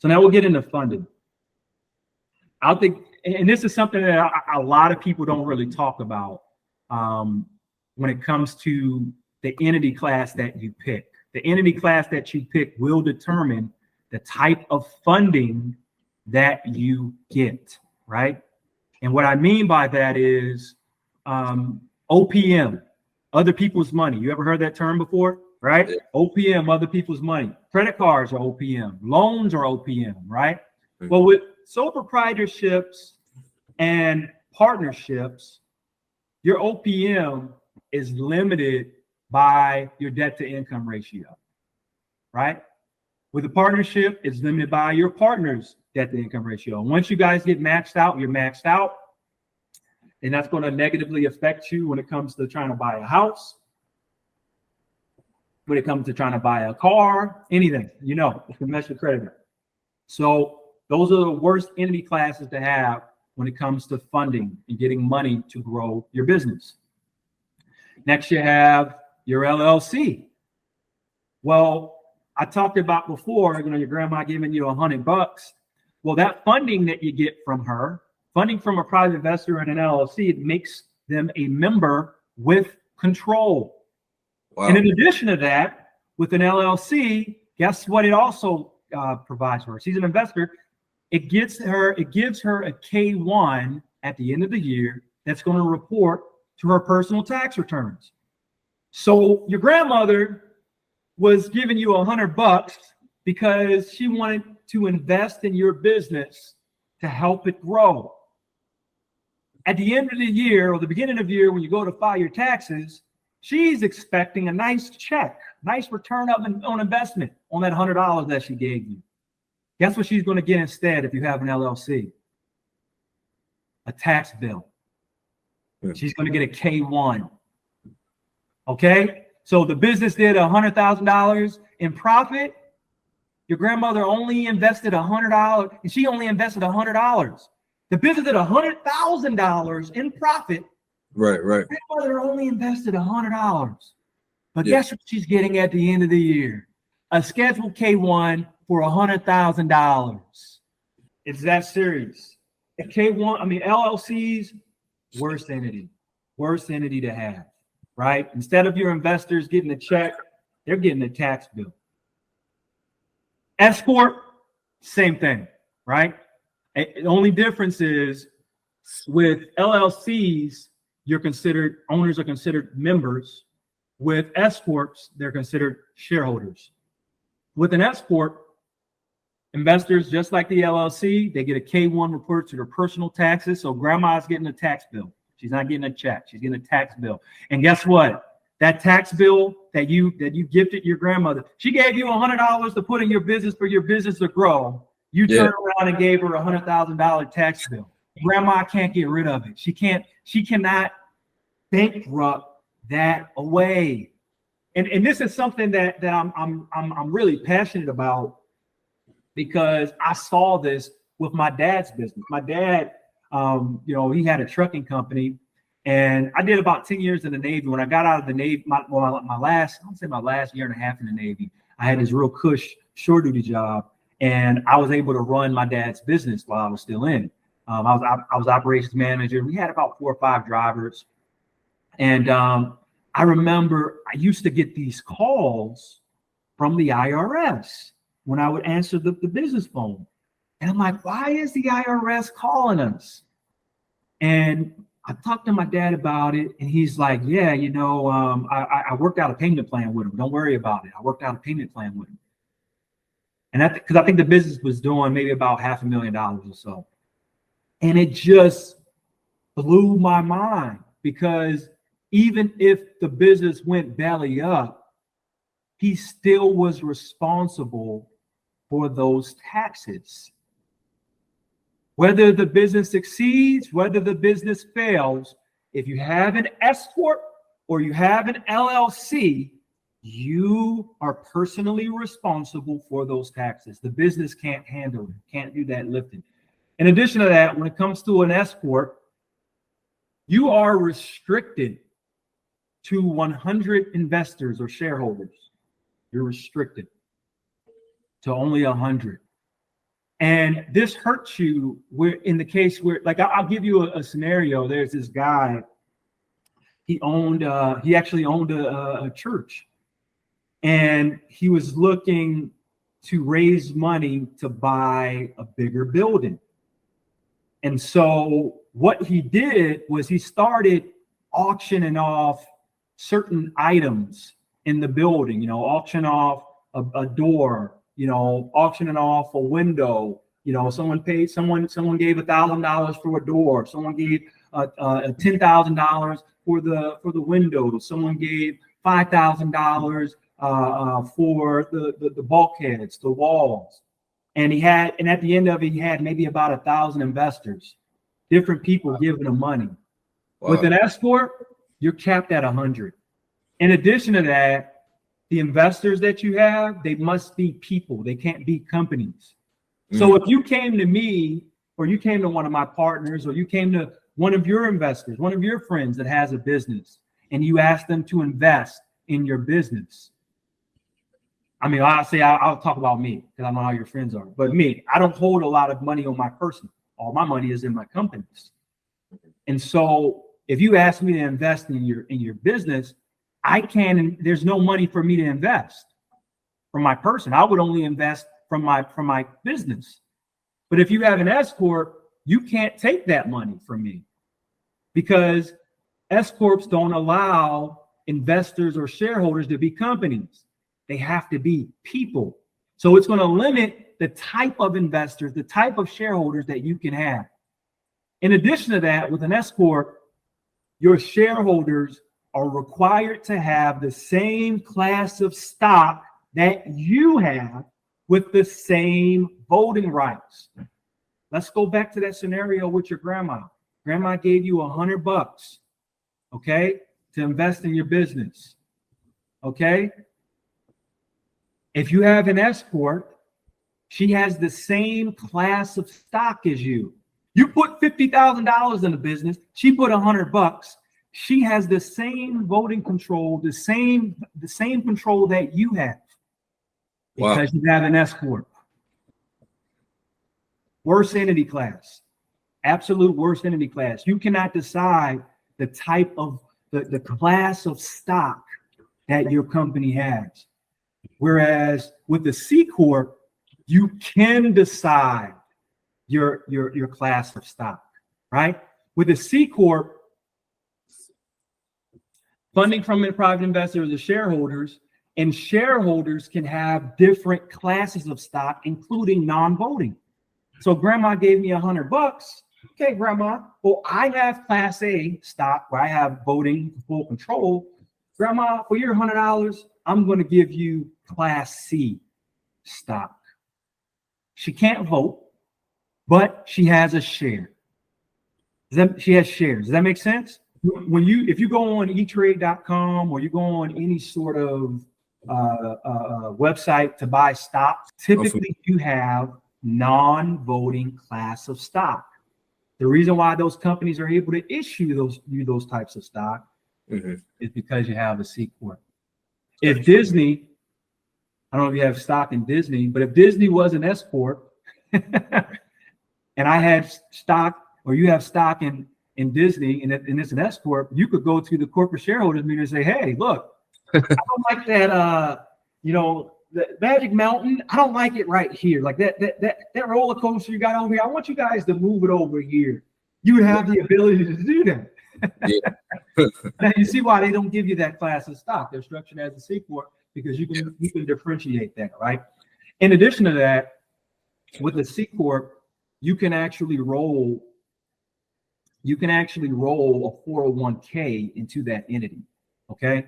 So now we'll get into funding. I think, and this is something that a lot of people don't really talk about when it comes to the entity class that you pick. The entity class that you pick will determine the type of funding that you get, right? And what I mean by that is OPM, other people's money. You ever heard that term before, right? Yeah. OPM, other people's money. Credit cards are OPM. Loans are OPM, right? Mm-hmm. Well, with sole proprietorships and partnerships, your OPM is limited by your debt to income ratio, right? With a partnership, it's limited by your partner's debt to income ratio. And once you guys get maxed out, you're maxed out. And that's going to negatively affect you when it comes to trying to buy a house, when it comes to trying to buy a car, anything, you know, it can mess your credit. So those are the worst entity classes to have when it comes to funding and getting money to grow your business. Next, you have your LLC. Well, I talked about before, you know, your grandma giving you $100. Well, that funding that you get from her, funding from a private investor and an LLC, it makes them a member with control. Wow. And in addition to that, with an LLC, guess what it also provides for her? She's an investor. It gives her a K-1 at the end of the year that's going to report to her personal tax returns. So your grandmother was giving you $100 because she wanted to invest in your business to help it grow. At the end of the year or the beginning of the year, when you go to file your taxes, she's expecting a nice check, nice return on investment on that $100 that she gave you. Guess what she's going to get instead if you have an LLC? A tax bill. Yeah. She's going to get a K-1. Okay? So the business did $100,000 in profit. Your grandmother only invested $100, and she only invested $100. The business did $100,000 in profit. Right. Grandmother only invested $100. But guess what she's getting at the end of the year? A scheduled K-1 for $100,000. It's that serious. A K-1, I mean, LLCs, worst entity to have, right? Instead of your investors getting a check, they're getting a tax bill. S-Corp, same thing, right? The only difference is with LLCs, owners are considered members. With S-Corps, they're considered shareholders. With an S-Corp, investors, just like the LLC, they get a K-1 report to their personal taxes. So grandma's getting a tax bill. She's not getting a check. She's getting a tax bill. And guess what? That tax bill that you gifted your grandmother, she gave you $100 to put in your business for your business to grow. You turned around and gave her a $100,000 tax bill. Grandma can't get rid of it. She cannot bankrupt that away. And this is something that I'm really passionate about, because I saw this with my dad's business. My dad, he had a trucking company, and I did about 10 years in the Navy. When I got out of the Navy, my last year and a half in the Navy, I had this real cush shore duty job, and I was able to run my dad's business while I was still in. I was operations manager. We had about 4 or 5 drivers, and I remember I used to get these calls from the IRS when I would answer the business phone. And I'm like, why is the IRS calling us? And I talked to my dad about it, and he's like, yeah, I worked out a payment plan with him. Don't worry about it. I worked out a payment plan with him. And that's because I think the business was doing maybe about $500,000 or so. And it just blew my mind, because even if the business went belly up, he still was responsible for those taxes. Whether the business succeeds, whether the business fails, if you have an S-Corp or you have an LLC, you are personally responsible for those taxes. The business can't handle it, can't do that lifting. In addition to that, when it comes to an S-Corp, you are restricted to 100 investors or shareholders. You're restricted to only 100. And this hurts you where in the case where, like, I'll give you a scenario. There's this guy, he actually owned a church, and he was looking to raise money to buy a bigger building. And so what he did was he started auctioning off certain items in the building, auction off a door, auctioning off a window. Someone gave $1,000 for a door. Someone gave $10,000 for the window. Someone gave $5,000 for the bulkheads, the walls. And at the end of it, he had maybe about 1,000 investors, different people giving him money. Wow. With an S-Corp, you're capped at 100. In addition to that, the investors that you have, they must be people. They can't be companies. So if you came to me, or you came to one of my partners, or you came to one of your investors, one of your friends that has a business, and you asked them to invest in your business. I mean, I'll talk about me because I know how your friends are. But me, I don't hold a lot of money on my person. All my money is in my companies. And so if you ask me to invest in your business, I can. There's no money for me to invest from my person. I would only invest from my business. But if you have an S-Corp, you can't take that money from me because S-Corps don't allow investors or shareholders to be companies. They have to be people. So it's going to limit the type of investors, the type of shareholders that you can have. In addition to that, with an S-Corp, your shareholders are required to have the same class of stock that you have with the same voting rights. Let's go back to that scenario with your grandma. Grandma gave you $100, okay, to invest in your business, okay? If you have an S-Corp, she has the same class of stock as you. You put $50,000 in the business, she put $100. She has the same voting control, the same control that you have because you have an S-Corp. Worst entity class, absolute worst entity class. You cannot decide the type of the class of stock that your company has. Whereas with the C-Corp, you can decide your class of stock, right? With the C-Corp, funding from private investors or shareholders, and shareholders can have different classes of stock, including non-voting. So grandma gave me $100. Okay, grandma, well, I have class A stock where I have voting full control. Grandma, for your $100, I'm going to give you class C stock. She can't vote, but she has a share. She has shares. Does that make sense? If you go on etrade.com or you go on any sort of website to buy stock, typically you have non-voting class of stock. The reason why those companies are able to issue those types of stock is because you have a C-Corp. If Disney, I don't know if you have stock in Disney, but if Disney was an S-Corp and I had stock, or you have stock in Disney and it's an S-Corp, you could go to the corporate shareholders meeting and say, hey, look, I don't like that, the Magic Mountain, I don't like it right here. Like that roller coaster you got over here, I want you guys to move it over here. You would have the ability to do that. Yeah. Now you see why they don't give you that class of stock. They're structured as a C-Corp because you can differentiate that, right? In addition to that, with a C-Corp, you can actually roll a 401k into that entity. Okay.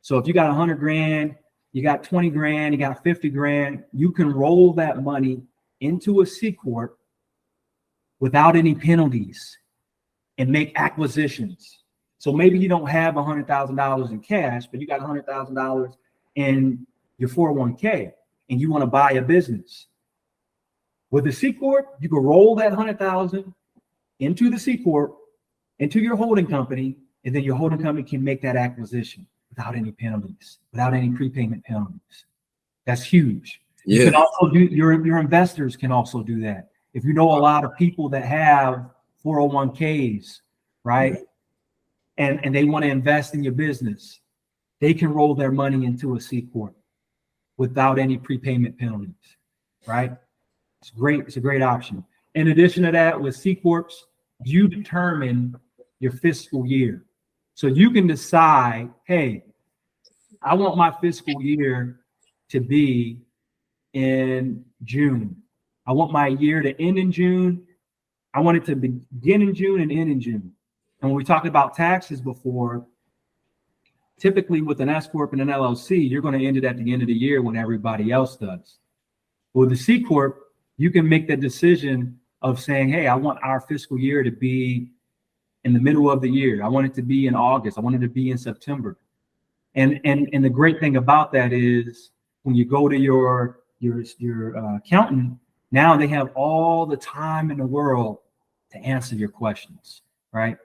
So if you got 100 grand, you got 20 grand, you got 50 grand, you can roll that money into a C-Corp without any penalties and make acquisitions. So maybe you don't have $100,000 in cash, but you got $100,000 in your 401k and you want to buy a business. With a C-Corp, you can roll that 100,000 into the C-Corp, into your holding company, and then your holding company can make that acquisition without any penalties, without any prepayment penalties. That's huge. You can also do your investors can also do that. If you know a lot of people that have 401ks, right? And they want to invest in your business, they can roll their money into a C-Corp without any prepayment penalties, right? It's great. It's a great option. In addition to that, with C-Corps, you determine your fiscal year. So you can decide, hey, I want my fiscal year to be in June. I want my year to end in June. I want it to begin in June and end in June. And when we talked about taxes before, typically with an S-Corp and an LLC, you're going to end it at the end of the year when everybody else does. With the C-Corp, you can make the decision of saying, hey, I want our fiscal year to be in the middle of the year. I want it to be in August. I want it to be in September. And the great thing about that is when you go to your accountant, now they have all the time in the world to answer your questions, right?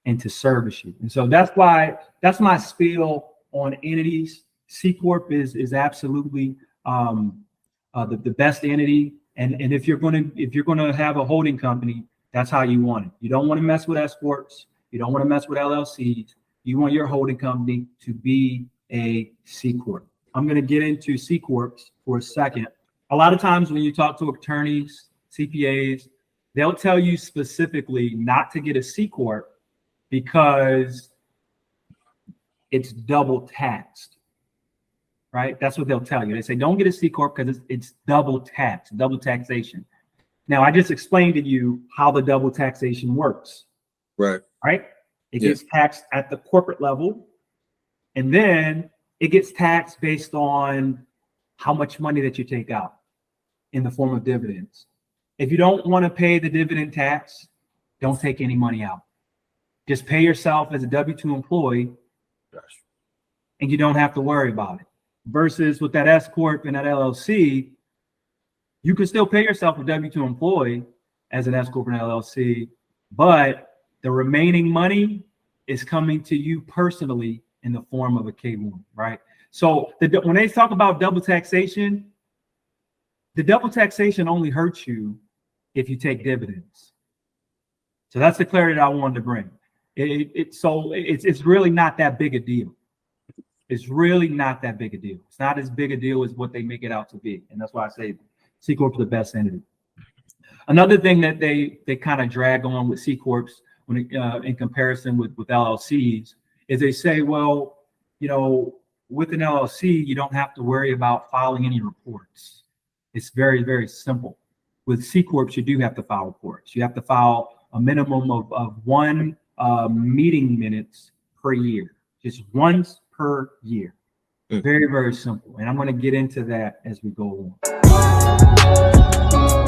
And to service you. And so that's my spiel on entities. C-Corp is absolutely the best entity. And if you're gonna have a holding company, that's how you want it. You don't want to mess with S-Corps. You don't want to mess with LLCs. You want your holding company to be a C-Corp. I'm going to get into C-Corps for a second. A lot of times when you talk to attorneys, CPAs, they'll tell you specifically not to get a C-Corp because it's double taxed, right? That's what they'll tell you. They say, don't get a C-Corp because it's double taxed, double taxation. Now, I just explained to you how the double taxation works. Right. It gets taxed at the corporate level, and then it gets taxed based on how much money that you take out in the form of dividends. If you don't want to pay the dividend tax, don't take any money out. Just pay yourself as a W-2 employee, and you don't have to worry about it. Versus with that S-Corp and that LLC, you can still pay yourself a W-2 employee as an S-Corp and LLC, but the remaining money is coming to you personally in the form of a K-1, right? So when they talk about double taxation, the double taxation only hurts you if you take dividends. So that's the clarity that I wanted to bring. It's really not that big a deal. It's really not that big a deal. It's not as big a deal as what they make it out to be. And that's why I say C-Corp is the best entity. Another thing that they kind of drag on with C-Corps when in comparison with LLCs is they say, well, with an LLC, you don't have to worry about filing any reports. It's very, very simple. With C-Corps, you do have to file reports. You have to file a minimum of one meeting minutes per year, just once per year. Very, very simple. And I'm going to get into that as we go on.